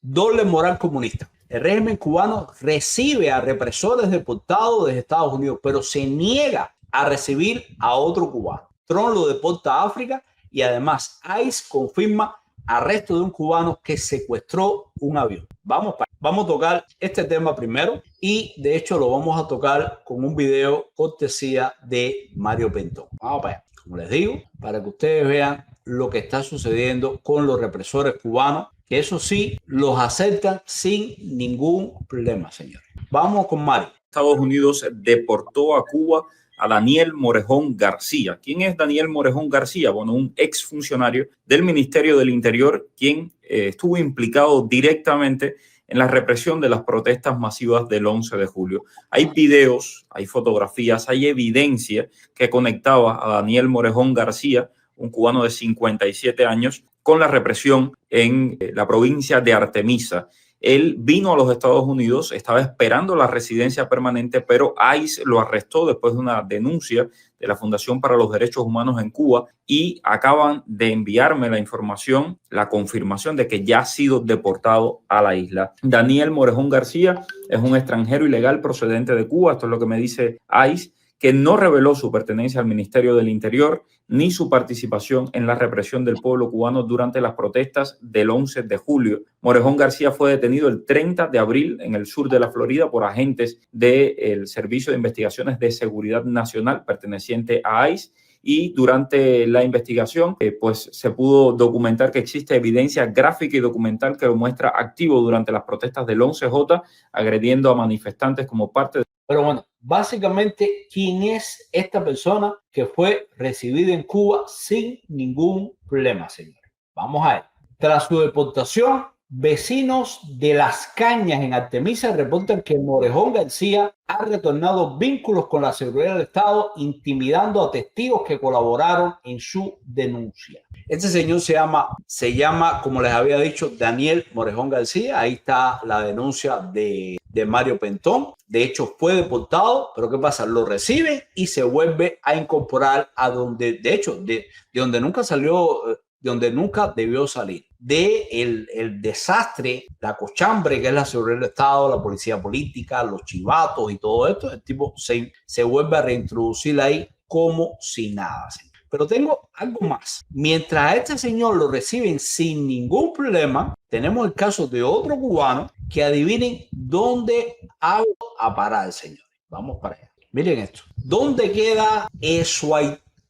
doble moral comunista. El régimen cubano recibe a represores deportados desde Estados Unidos, pero se niega a recibir a otro cubano. Trump lo deporta a África y además ICE confirma arresto de un cubano que secuestró un avión. Vamos a tocar este tema primero y de hecho lo vamos a tocar con un video cortesía de Mario Pentón. Vamos para allá. Como les digo, para que ustedes vean lo que está sucediendo con los represores cubanos, que eso sí, los aceptan sin ningún problema, señores. Vamos con Mario. Estados Unidos deportó a Cuba a Daniel Morejón García. ¿Quién es Daniel Morejón García? Bueno, un exfuncionario del Ministerio del Interior, quien estuvo implicado directamente en la represión de las protestas masivas del 11 de julio. Hay videos, hay fotografías, hay evidencia que conectaba a Daniel Morejón García, un cubano de 57 años, con la represión en la provincia de Artemisa. Él vino a los Estados Unidos, estaba esperando la residencia permanente, pero ICE lo arrestó después de una denuncia de la Fundación para los Derechos Humanos en Cuba y acaban de enviarme la información, la confirmación de que ya ha sido deportado a la isla. Daniel Morejón García es un extranjero ilegal procedente de Cuba, esto es lo que me dice ICE, que no reveló su pertenencia al Ministerio del Interior ni su participación en la represión del pueblo cubano durante las protestas del 11 de julio. Morejón García fue detenido el 30 de abril en el sur de la Florida por agentes del Servicio de Investigaciones de Seguridad Nacional perteneciente a ICE. Y durante la investigación, pues se pudo documentar que existe evidencia gráfica y documental que lo muestra activo durante las protestas del 11J, agrediendo a manifestantes como parte de... Pero bueno, básicamente, ¿quién es esta persona que fue recibida en Cuba sin ningún problema, señores? Vamos a ver. Tras su deportación, vecinos de Las Cañas en Artemisa reportan que Morejón García ha retornado vínculos con la seguridad del Estado, intimidando a testigos que colaboraron en su denuncia. Este señor se llama, como les había dicho, Daniel Morejón García. Ahí está la denuncia de Mario Pentón. De hecho, fue deportado, pero ¿qué pasa? Lo reciben y se vuelve a incorporar a donde, de hecho, de donde nunca salió, de donde nunca debió salir. El desastre, la cochambre que es la seguridad del Estado, la policía política, los chivatos y todo esto, el tipo se vuelve a reintroducir ahí como si nada. Pero tengo algo más. Mientras a este señor lo reciben sin ningún problema, tenemos el caso de otro cubano que adivinen dónde ha ido a parar, señores. Vamos para allá. Miren esto. ¿Dónde queda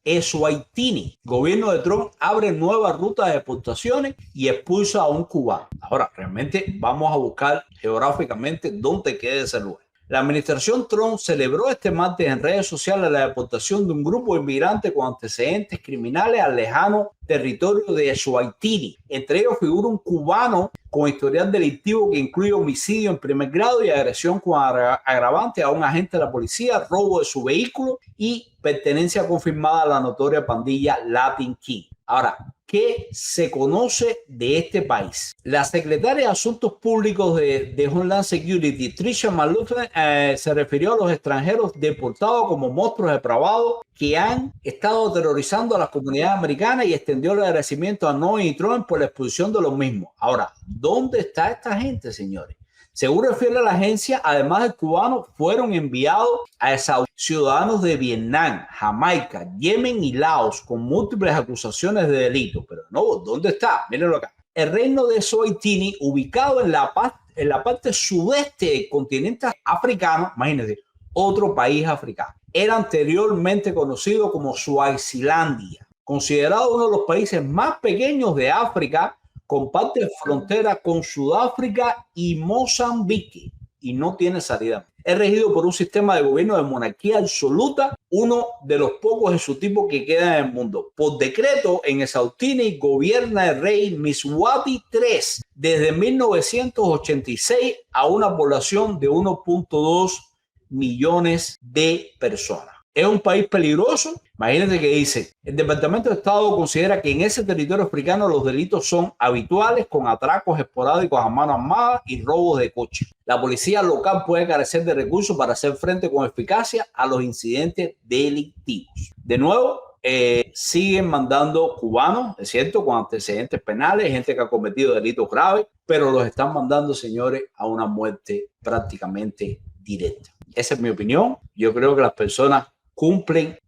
Eswatini? Gobierno de Trump abre nuevas rutas de deportaciones y expulsa a un cubano. Ahora, realmente vamos a buscar geográficamente dónde queda ese lugar. La administración Trump celebró este martes en redes sociales la deportación de un grupo de inmigrantes con antecedentes criminales al lejano territorio de Eswatini. Entre ellos figura un cubano con historial delictivo que incluye homicidio en primer grado y agresión con agravante a un agente de la policía, robo de su vehículo y pertenencia confirmada a la notoria pandilla Latin King. Ahora, ¿qué se conoce de este país? La secretaria de Asuntos Públicos de Homeland Security, Tricia McLaughlin, se refirió a los extranjeros deportados como monstruos depravados que han estado aterrorizando a las comunidades americanas y extendió el agradecimiento a Noe y Trump por la expulsión de los mismos. Ahora, ¿dónde está esta gente, señores? Según refiere a la agencia, además de cubanos, fueron enviados a ciudadanos de Vietnam, Jamaica, Yemen y Laos con múltiples acusaciones de delitos. Pero no, ¿dónde está? Mírenlo acá. El reino de Eswatini, ubicado en la parte sudeste del continente africano, imagínense, otro país africano, era anteriormente conocido como Suazilandia, considerado uno de los países más pequeños de África, comparte frontera con Sudáfrica y Mozambique y no tiene salida. Es regido por un sistema de gobierno de monarquía absoluta, uno de los pocos de su tipo que queda en el mundo. Por decreto, en Eswatini gobierna el rey Mswati III desde 1986 a una población de 1.2 millones de personas. Es un país peligroso. Imagínense que dice, el Departamento de Estado considera que en ese territorio africano los delitos son habituales con atracos esporádicos a mano armada y robos de coche. La policía local puede carecer de recursos para hacer frente con eficacia a los incidentes delictivos. De nuevo, siguen mandando cubanos, es cierto, con antecedentes penales, gente que ha cometido delitos graves, pero los están mandando, señores, a una muerte prácticamente directa. Esa es mi opinión. Yo creo que las personas cumplen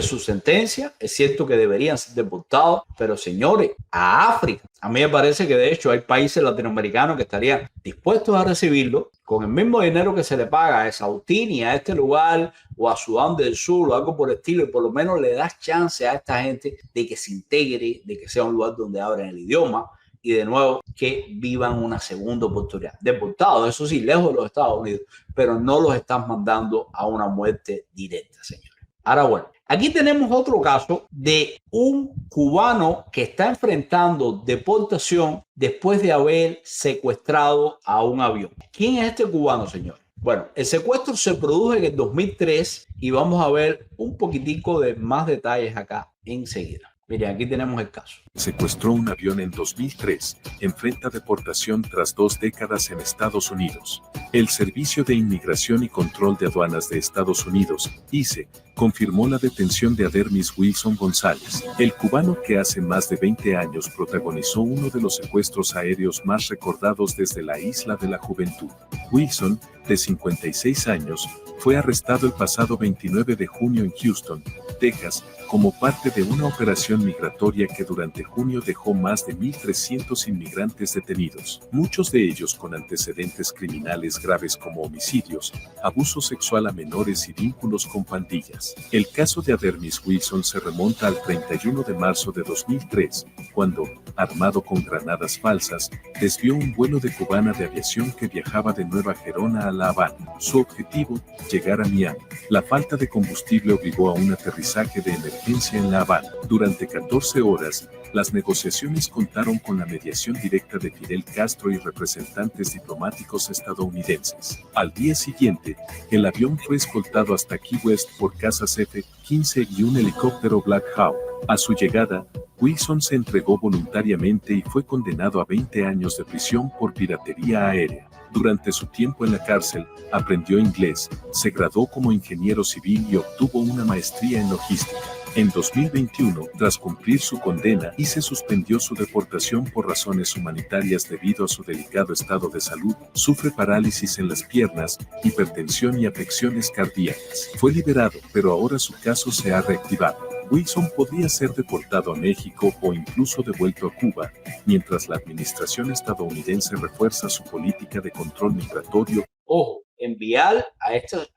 su sentencia. Es cierto que deberían ser deportados, pero señores, a África, a mí me parece que de hecho hay países latinoamericanos que estarían dispuestos a recibirlo con el mismo dinero que se le paga a Eswatini, a este lugar, o a Sudán del Sur, o algo por el estilo, y por lo menos le das chance a esta gente de que se integre, de que sea un lugar donde abran el idioma, y de nuevo que vivan una segunda oportunidad. Deportados, eso sí, lejos de los Estados Unidos, pero no los están mandando a una muerte directa, señores. Ahora bueno, aquí tenemos otro caso de un cubano que está enfrentando deportación después de haber secuestrado a un avión. ¿Quién es este cubano, señor? Bueno, el secuestro se produjo en el 2003 y vamos a ver un poquitico de más detalles acá enseguida. Miren, aquí tenemos el caso. Secuestró un avión en 2003, enfrenta deportación tras 2 décadas en Estados Unidos. El Servicio de Inmigración y Control de Aduanas de Estados Unidos, ICE, confirmó la detención de Adermis Wilson González, el cubano que hace más de 20 años protagonizó uno de los secuestros aéreos más recordados desde la Isla de la Juventud. Wilson, de 56 años, fue arrestado el pasado 29 de junio en Houston, Texas, como parte de una operación migratoria que durante junio dejó más de 1.300 inmigrantes detenidos, muchos de ellos con antecedentes criminales graves como homicidios, abuso sexual a menores y vínculos con pandillas. El caso de Adermis Wilson se remonta al 31 de marzo de 2003, cuando, armado con granadas falsas, desvió un vuelo de Cubana de Aviación que viajaba de Nueva Gerona a La Habana. Su objetivo, llegar a Miami. La falta de combustible obligó a un aterrizaje de emergencia en La Habana. Durante 14 horas, las negociaciones contaron con la mediación directa de Fidel Castro y representantes diplomáticos estadounidenses. Al día siguiente, el avión fue escoltado hasta Key West por cazas F-15 y un helicóptero Black Hawk. A su llegada, Wilson se entregó voluntariamente y fue condenado a 20 años de prisión por piratería aérea. Durante su tiempo en la cárcel, aprendió inglés, se graduó como ingeniero civil y obtuvo una maestría en logística. En 2021, tras cumplir su condena, ICE suspendió su deportación por razones humanitarias debido a su delicado estado de salud. Sufre parálisis en las piernas, hipertensión y afecciones cardíacas. Fue liberado, pero ahora su caso se ha reactivado. Wilson podría ser deportado a México o incluso devuelto a Cuba, mientras la administración estadounidense refuerza su política de control migratorio. Ojo, enviar a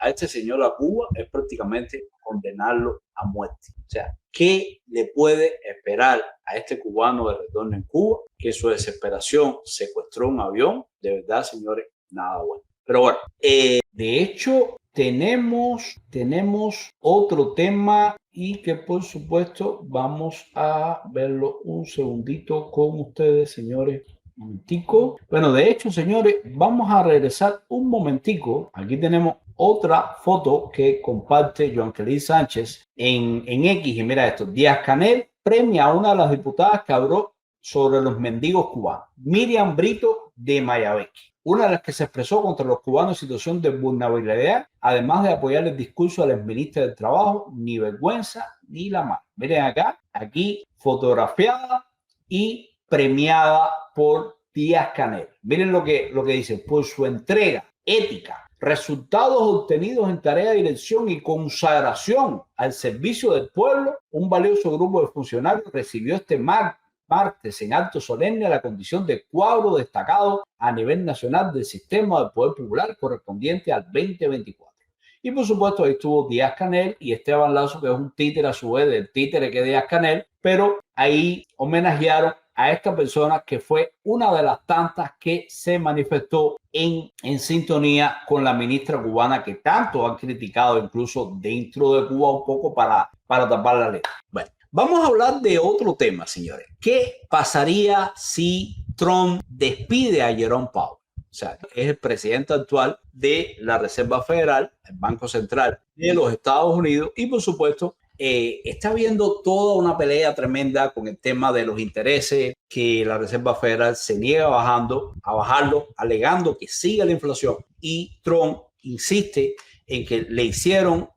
este señor a Cuba es prácticamente condenarlo a muerte. O sea, ¿qué le puede esperar a este cubano de retorno en Cuba? Que su desesperación secuestró un avión. De verdad, señores, nada bueno. Pero bueno, de hecho, tenemos otro tema y que por supuesto vamos a verlo un segundito con ustedes, señores. Un momentico. Bueno, de hecho, señores, vamos a regresar un momentico. Aquí tenemos otra foto que comparte Joan Kelly Sánchez en X. Y mira esto, Díaz-Canel premia a una de las diputadas que habló sobre los mendigos cubanos, Miriam Brito de Mayabeque, una de las que se expresó contra los cubanos en situación de vulnerabilidad, además de apoyar el discurso del exministro del Trabajo, ni vergüenza ni la mano. Miren acá, aquí fotografiada y premiada por Díaz-Canel. Miren lo que dice, por su entrega ética, resultados obtenidos en tarea de dirección y consagración al servicio del pueblo, un valioso grupo de funcionarios recibió este martes en acto solemne la condición de cuadro destacado a nivel nacional del sistema del Poder Popular correspondiente al 2024. Y por supuesto ahí estuvo Díaz-Canel y Esteban Lazo, que es un títere a su vez del títere que es Díaz-Canel, pero ahí homenajearon a esta persona que fue una de las tantas que se manifestó en sintonía con la ministra cubana que tanto han criticado incluso dentro de Cuba un poco para tapar la letra. Bueno, vamos a hablar de otro tema, señores. ¿Qué pasaría si Trump despide a Jerome Powell? O sea, es el presidente actual de la Reserva Federal, el Banco Central de los Estados Unidos, y por supuesto está habiendo toda una pelea tremenda con el tema de los intereses, que la Reserva Federal se niega a bajarlo, alegando que sigue la inflación, y Trump insiste en que le hicieron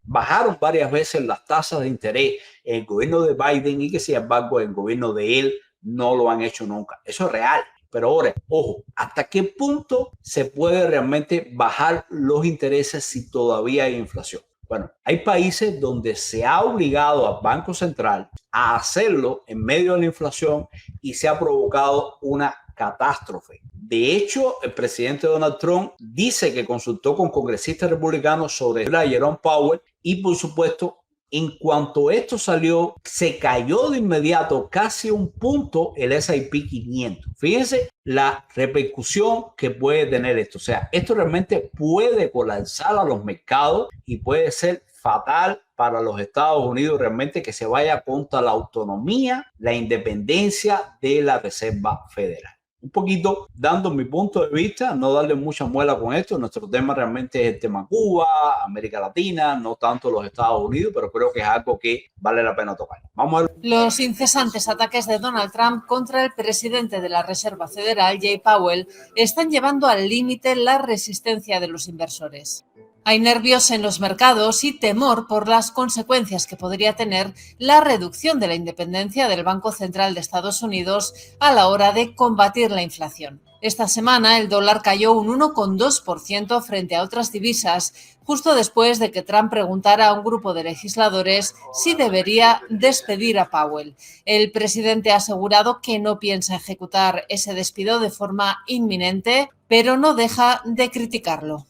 bajaron varias veces las tasas de interés en el gobierno de Biden y que sin embargo en el gobierno de él no lo han hecho nunca. Eso es real. Pero ahora, ojo, ¿hasta qué punto se puede realmente bajar los intereses si todavía hay inflación? Bueno, hay países donde se ha obligado al Banco Central a hacerlo en medio de la inflación y se ha provocado una catástrofe. De hecho, el presidente Donald Trump dice que consultó con congresistas republicanos sobre la Jerome Powell y, por supuesto, en cuanto esto salió, se cayó de inmediato casi un punto el S&P 500. Fíjense la repercusión que puede tener esto. O sea, esto realmente puede colapsar a los mercados y puede ser fatal para los Estados Unidos realmente que se vaya contra la autonomía, la independencia de la Reserva Federal. Un poquito dando mi punto de vista, no darle mucha muela con esto. Nuestro tema realmente es el tema Cuba, América Latina, no tanto los Estados Unidos, pero creo que es algo que vale la pena tocar. Vamos a ver. Los incesantes ataques de Donald Trump contra el presidente de la Reserva Federal, Jay Powell, están llevando al límite la resistencia de los inversores. Hay nervios en los mercados y temor por las consecuencias que podría tener la reducción de la independencia del Banco Central de Estados Unidos a la hora de combatir la inflación. Esta semana el dólar cayó un 1,2% frente a otras divisas, justo después de que Trump preguntara a un grupo de legisladores si debería despedir a Powell. El presidente ha asegurado que no piensa ejecutar ese despido de forma inminente, pero no deja de criticarlo.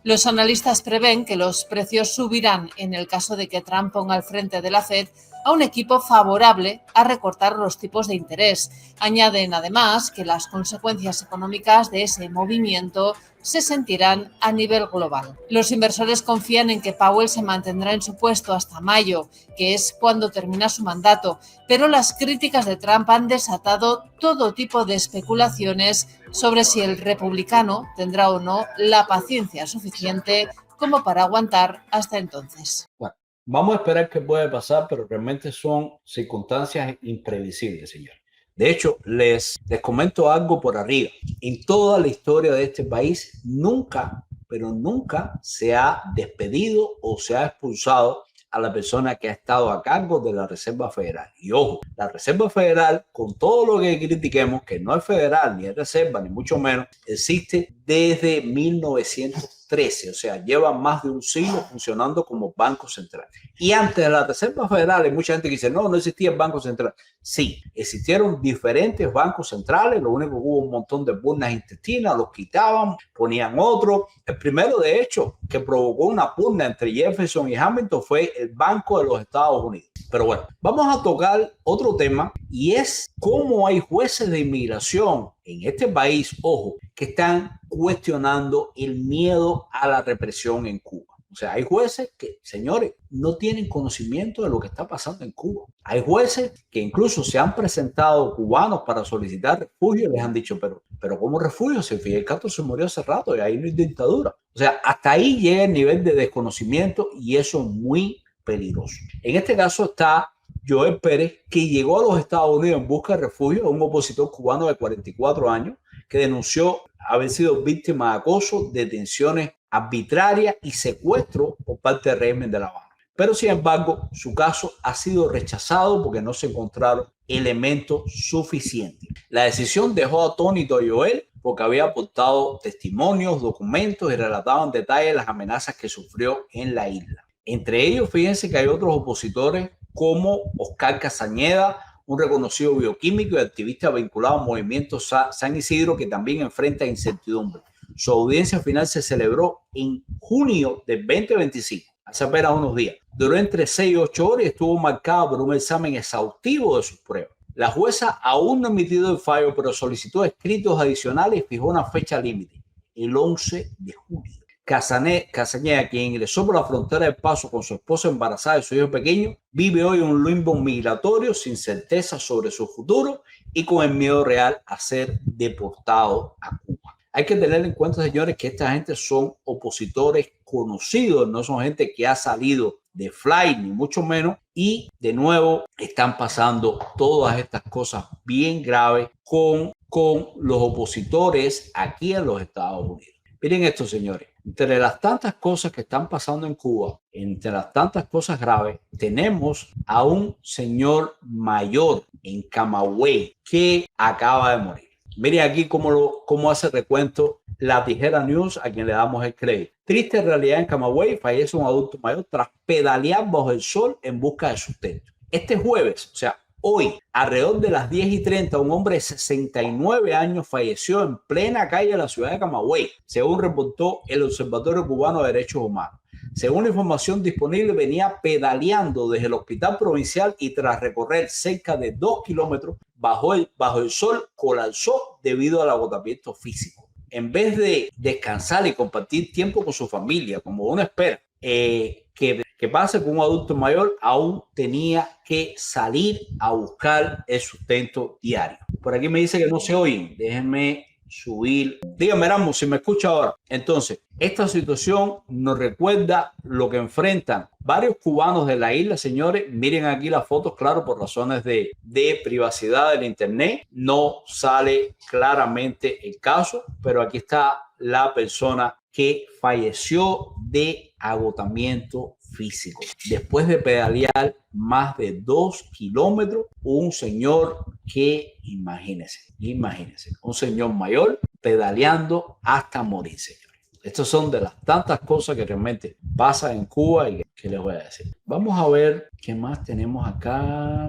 Los analistas prevén que los precios subirán en el caso de que Trump ponga al frente de la Fed a un equipo favorable a recortar los tipos de interés. Añaden además que las consecuencias económicas de ese movimiento se sentirán a nivel global. Los inversores confían en que Powell se mantendrá en su puesto hasta mayo, que es cuando termina su mandato, pero las críticas de Trump han desatado todo tipo de especulaciones sobre si el republicano tendrá o no la paciencia suficiente como para aguantar hasta entonces. Bueno, vamos a esperar qué puede pasar, pero realmente son circunstancias imprevisibles, señor. De hecho, les comento algo por arriba. En toda la historia de este país, nunca, pero nunca se ha despedido o se ha expulsado a la persona que ha estado a cargo de la Reserva Federal. Y ojo, la Reserva Federal, con todo lo que critiquemos, que no es federal, ni es reserva, ni mucho menos, existe desde 1913, o sea, lleva más de un siglo funcionando como Banco Central. Y antes de la Reserva Federal, hay mucha gente que dice, no existía el Banco Central. Sí, existieron diferentes bancos centrales, lo único que hubo un montón de pugnas intestinas, los quitaban, ponían otro. El primero, de hecho, que provocó una pugna entre Jefferson y Hamilton fue el Banco de los Estados Unidos. Pero bueno, vamos a tocar otro tema y es cómo hay jueces de inmigración en este país, ojo, que están cuestionando el miedo a la represión en Cuba. O sea, hay jueces que, señores, no tienen conocimiento de lo que está pasando en Cuba. Hay jueces que incluso se han presentado cubanos para solicitar refugio y les han dicho, pero ¿cómo refugio? Si Fidel Castro se murió hace rato y ahí no hay dictadura. O sea, hasta ahí llega el nivel de desconocimiento y eso es muy peligroso. En este caso está Joel Pérez, que llegó a los Estados Unidos en busca de refugio, un opositor cubano de 44 años que denunció haber sido víctima de acoso, detenciones arbitrarias y secuestro por parte del régimen de La Habana. Pero sin embargo, su caso ha sido rechazado porque no se encontraron elementos suficientes. La decisión dejó atónito a Joel porque había aportado testimonios, documentos y relataba en detalle las amenazas que sufrió en la isla. Entre ellos, fíjense que hay otros opositores como Oscar Castañeda, un reconocido bioquímico y activista vinculado al movimiento San Isidro, que también enfrenta incertidumbre. Su audiencia final se celebró en junio del 2025, hace apenas unos días. Duró entre 6 y 8 horas y estuvo marcada por un examen exhaustivo de sus pruebas. La jueza aún no ha emitido el fallo, pero solicitó escritos adicionales y fijó una fecha límite, el 11 de julio. Castañeda, quien ingresó por la frontera del Paso con su esposa embarazada y su hijo pequeño, vive hoy un limbo migratorio sin certeza sobre su futuro y con el miedo real a ser deportado a Cuba. Hay que tener en cuenta, señores, que esta gente son opositores conocidos, no son gente que ha salido de fly, ni mucho menos, y de nuevo están pasando todas estas cosas bien graves con los opositores aquí en los Estados Unidos. Miren esto, señores. entre las tantas cosas que están pasando en Cuba, entre las tantas cosas graves, tenemos a un señor mayor en Camagüey que acaba de morir. Miren aquí cómo hace recuento La Tijera News, a quien le damos el crédito. Triste realidad en Camagüey, fallece un adulto mayor tras pedalear bajo el sol en busca de sustento. Este jueves, o sea, hoy, alrededor de las 10:30, un hombre de 69 años falleció en plena calle de la ciudad de Camagüey, según reportó el Observatorio Cubano de Derechos Humanos. Según la información disponible, venía pedaleando desde el hospital provincial y tras recorrer cerca de 2 kilómetros bajo el sol, colapsó debido al agotamiento físico. En vez de descansar y compartir tiempo con su familia, como uno espera, que pase con un adulto mayor, aún tenía que salir a buscar el sustento diario. Por aquí me dice que no se oyen. Déjenme subir. Dígame, Ramos, si me escucha ahora. Entonces, esta situación nos recuerda lo que enfrentan varios cubanos de la isla, señores. Miren aquí las fotos, claro, por razones de privacidad del internet. No sale claramente el caso, pero aquí está la persona que falleció de agotamiento físico. Después de pedalear más de 2 kilómetros, un señor que, imagínense, un señor mayor pedaleando hasta morir, señores. Estas son de las tantas cosas que realmente pasan en Cuba y que les voy a decir. Vamos a ver qué más tenemos acá.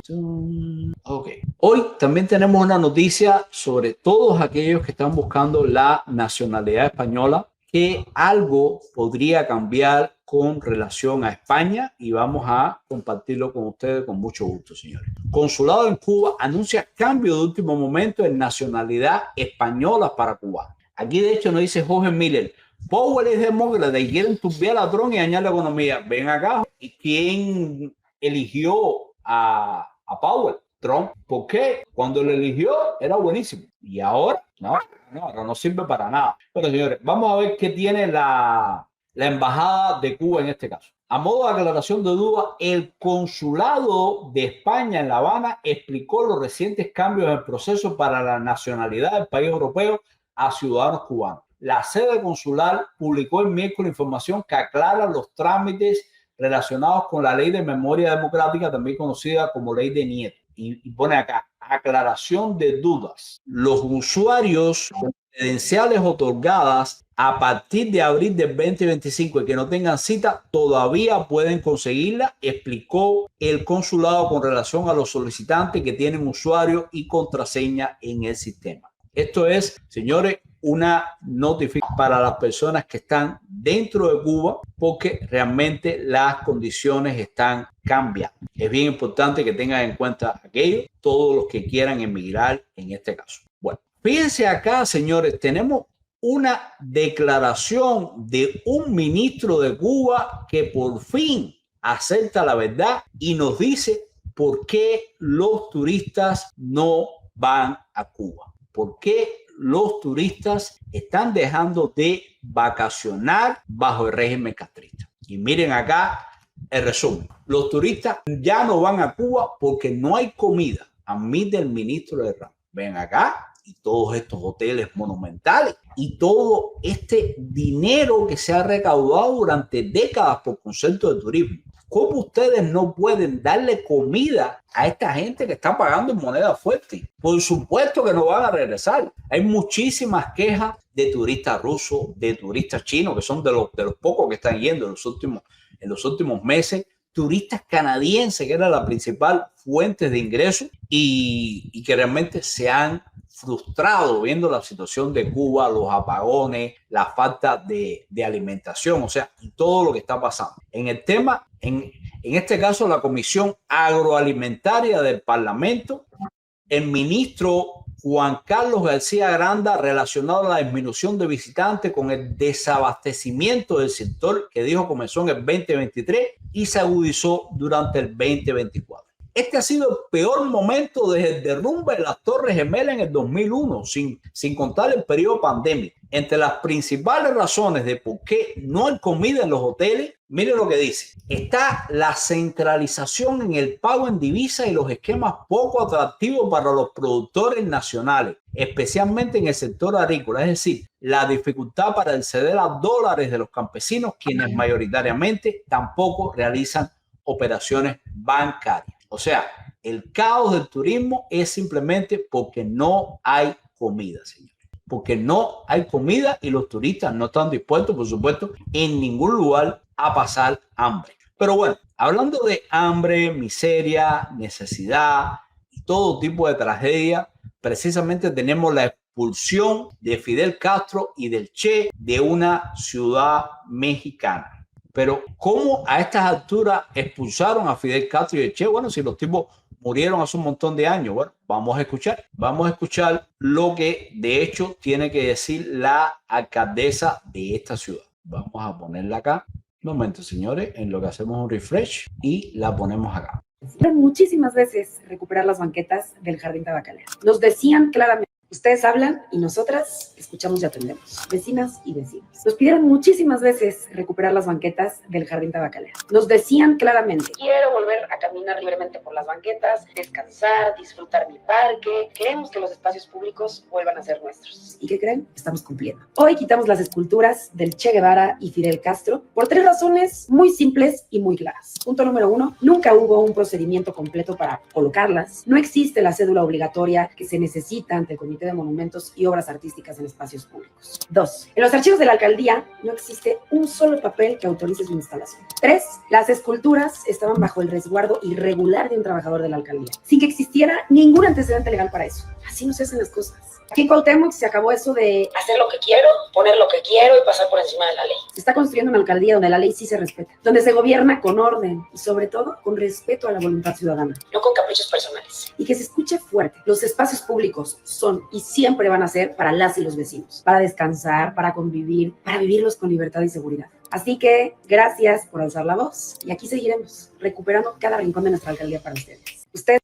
Ok. Hoy también tenemos una noticia sobre todos aquellos que están buscando la nacionalidad española, que algo podría cambiar con relación a España y vamos a compartirlo con ustedes con mucho gusto, señores. Consulado en Cuba anuncia cambio de último momento en nacionalidad española para Cuba. Aquí de hecho nos dice Jorge Miller, Powell es demócrata y quieren tumbear a Trump y dañar la economía. Ven acá, ¿y quién eligió a Powell? Trump. ¿Por qué? Cuando lo eligió era buenísimo y ahora no sirve para nada. Pero señores, vamos a ver qué tiene la embajada de Cuba en este caso. A modo de aclaración de duda, el consulado de España en La Habana explicó los recientes cambios en el proceso para la nacionalidad del país europeo a ciudadanos cubanos. La sede consular publicó el miércoles información que aclara los trámites relacionados con la ley de memoria democrática, también conocida como ley de Nieto. Y pone acá, aclaración de dudas. Los usuarios con credenciales otorgadas a partir de abril del 2025 y que no tengan cita todavía pueden conseguirla, explicó el consulado con relación a los solicitantes que tienen usuario y contraseña en el sistema. Esto es, señores, una notificación para las personas que están dentro de Cuba porque realmente las condiciones están cambiando. Es bien importante que tengan en cuenta aquello, todos los que quieran emigrar en este caso. Bueno, fíjense acá, señores, tenemos una declaración de un ministro de Cuba que por fin acepta la verdad y nos dice por qué los turistas no van a Cuba. ¿Por qué los turistas están dejando de vacacionar bajo el régimen castrista? Y miren acá el resumen. Los turistas ya no van a Cuba porque no hay comida, admite el ministro de Ramos. Ven acá y todos estos hoteles monumentales y todo este dinero que se ha recaudado durante décadas por concepto de turismo. ¿Cómo ustedes no pueden darle comida a esta gente que está pagando en moneda fuerte? Por supuesto que no van a regresar. Hay muchísimas quejas de turistas rusos, de turistas chinos, que son de los pocos que están yendo en los últimos meses. Turistas canadienses, que era la principal fuente de ingresos y que realmente se han frustrado viendo la situación de Cuba, los apagones, la falta de alimentación, o sea, y todo lo que está pasando. En el tema, en este caso, la Comisión Agroalimentaria del Parlamento, el ministro Juan Carlos García Granda, relacionado a la disminución de visitantes con el desabastecimiento del sector, que dijo comenzó en el 2023 y se agudizó durante el 2024. Este ha sido el peor momento desde el derrumbe de las Torres Gemelas en el 2001, sin contar el periodo pandémico. Entre las principales razones de por qué no hay comida en los hoteles, miren lo que dice. Está la centralización en el pago en divisas y los esquemas poco atractivos para los productores nacionales, especialmente en el sector agrícola. Es decir, la dificultad para acceder a dólares de los campesinos, quienes mayoritariamente tampoco realizan operaciones bancarias. O sea, el caos del turismo es simplemente porque no hay comida, señor. Porque no hay comida y los turistas no están dispuestos, por supuesto, en ningún lugar a pasar hambre. Pero bueno, hablando de hambre, miseria, necesidad y todo tipo de tragedia, precisamente tenemos la expulsión de Fidel Castro y del Che de una ciudad mexicana. Pero ¿cómo a estas alturas expulsaron a Fidel Castro y el Che? Bueno, si los tipos murieron hace un montón de años. Bueno, vamos a escuchar lo que de hecho tiene que decir la alcaldesa de esta ciudad. Vamos a ponerla acá. Un momento, señores, en lo que hacemos un refresh y la ponemos acá. Muchísimas veces recuperar las banquetas del Jardín Tabacalera. Nos decían claramente, ustedes hablan y nosotras escuchamos y atendemos. Vecinas y vecinos. Nos pidieron muchísimas veces recuperar las banquetas del Jardín Tabacalera. Nos decían claramente, quiero volver a caminar libremente por las banquetas, descansar, disfrutar mi parque. Queremos que los espacios públicos vuelvan a ser nuestros. ¿Y qué creen? Estamos cumpliendo. Hoy quitamos las esculturas del Che Guevara y Fidel Castro por 3 razones muy simples y muy claras. Punto número 1, nunca hubo un procedimiento completo para colocarlas. No existe la cédula obligatoria que se necesita ante el Comité de Monumentos y Obras Artísticas en espacios públicos. 2, en los archivos de la alcaldía no existe un solo papel que autorice su instalación. 3, las esculturas estaban bajo el resguardo irregular de un trabajador de la alcaldía, sin que existiera ningún antecedente legal para eso. Así no se hacen las cosas. Aquí en Cuauhtémoc se acabó eso de hacer lo que quiero, poner lo que quiero y pasar por encima de la ley. Se está construyendo una alcaldía donde la ley sí se respeta, donde se gobierna con orden y sobre todo con respeto a la voluntad ciudadana, no con caprichos personales. Y que se escuche fuerte, los espacios públicos son y siempre van a ser para las y los vecinos, para descansar, para convivir, para vivirlos con libertad y seguridad. Así que gracias por alzar la voz y aquí seguiremos recuperando cada rincón de nuestra alcaldía para ustedes.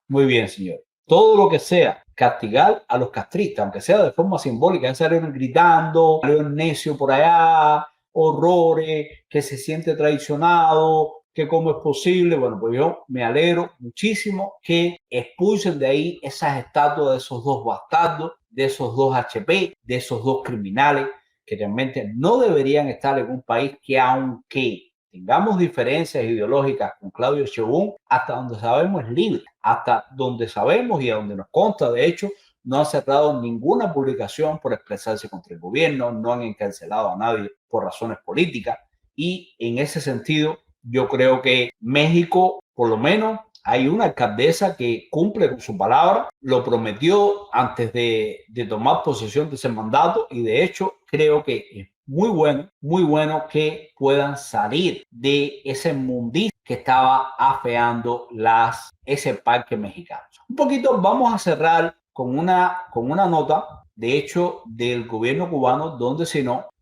Muy bien, señor. Todo lo que sea castigar a los castristas, aunque sea de forma simbólica, ya salieron gritando, salieron necio por allá, horrores, que se siente traicionado, que cómo es posible. Bueno, pues yo me alegro muchísimo que expulsen de ahí esas estatuas de esos 2 bastardos, de esos 2 HP, de esos 2 criminales que realmente no deberían estar en un país que, aunque tengamos diferencias ideológicas con Claudio Sheinbaum, hasta donde sabemos es libre, hasta donde sabemos y a donde nos consta, de hecho, no han cerrado ninguna publicación por expresarse contra el gobierno, no han encarcelado a nadie por razones políticas y en ese sentido yo creo que México, por lo menos, hay una alcaldesa que cumple con su palabra, lo prometió antes de tomar posesión de ese mandato y de hecho creo que es muy bueno que puedan salir de ese mundismo que estaba afeando ese parque mexicano. Un poquito vamos a cerrar con una nota, de hecho, del gobierno cubano, donde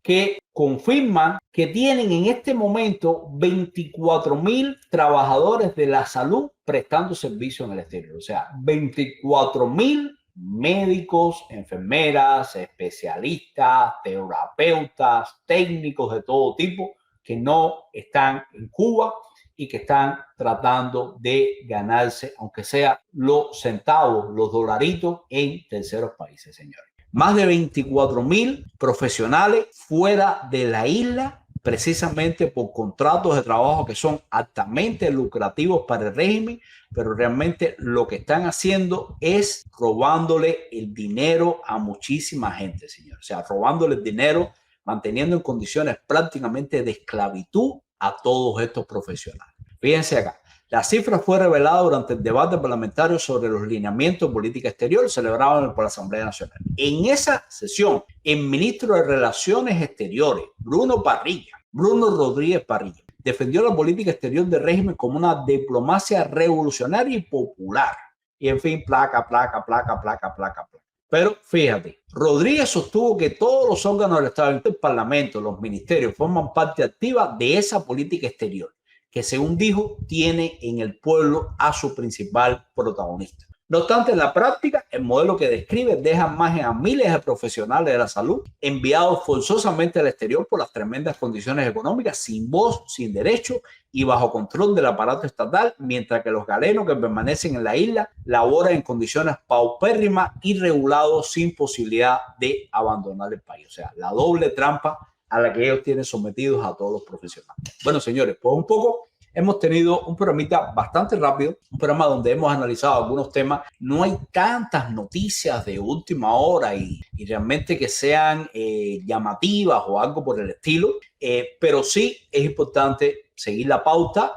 que confirman que tienen en este momento 24,000 trabajadores de la salud prestando servicio en el exterior. O sea, 24,000 médicos, enfermeras, especialistas, terapeutas, técnicos de todo tipo que no están en Cuba y que están tratando de ganarse, aunque sea los centavos, los dolaritos en terceros países, señores. Más de 24,000 profesionales fuera de la isla, precisamente por contratos de trabajo que son altamente lucrativos para el régimen, pero realmente lo que están haciendo es robándole el dinero a muchísima gente, señor. O sea, robándole el dinero, manteniendo en condiciones prácticamente de esclavitud a todos estos profesionales. Fíjense acá. La cifra fue revelada durante el debate parlamentario sobre los lineamientos de política exterior celebrado por la Asamblea Nacional. En esa sesión, el ministro de Relaciones Exteriores, Bruno Rodríguez Parrilla, defendió la política exterior del régimen como una diplomacia revolucionaria y popular. Y en fin, placa. Pero fíjate, Rodríguez sostuvo que todos los órganos del Estado, el Parlamento, los ministerios, forman parte activa de esa política exterior, que, según dijo, tiene en el pueblo a su principal protagonista. No obstante, en la práctica, el modelo que describe deja al margen a miles de profesionales de la salud enviados forzosamente al exterior por las tremendas condiciones económicas, sin voz, sin derecho y bajo control del aparato estatal, mientras que los galenos que permanecen en la isla laboran en condiciones paupérrimas y regulados sin posibilidad de abandonar el país. O sea, la doble trampa a la que ellos tienen sometidos a todos los profesionales. Bueno, señores, pues un poco hemos tenido un programita bastante rápido, un programa donde hemos analizado algunos temas. No hay tantas noticias de última hora y realmente que sean llamativas o algo por el estilo, pero sí es importante seguir la pauta,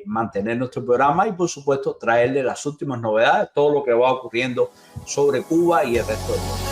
mantener nuestro programa y, por supuesto, traerle las últimas novedades, todo lo que va ocurriendo sobre Cuba y el resto del mundo.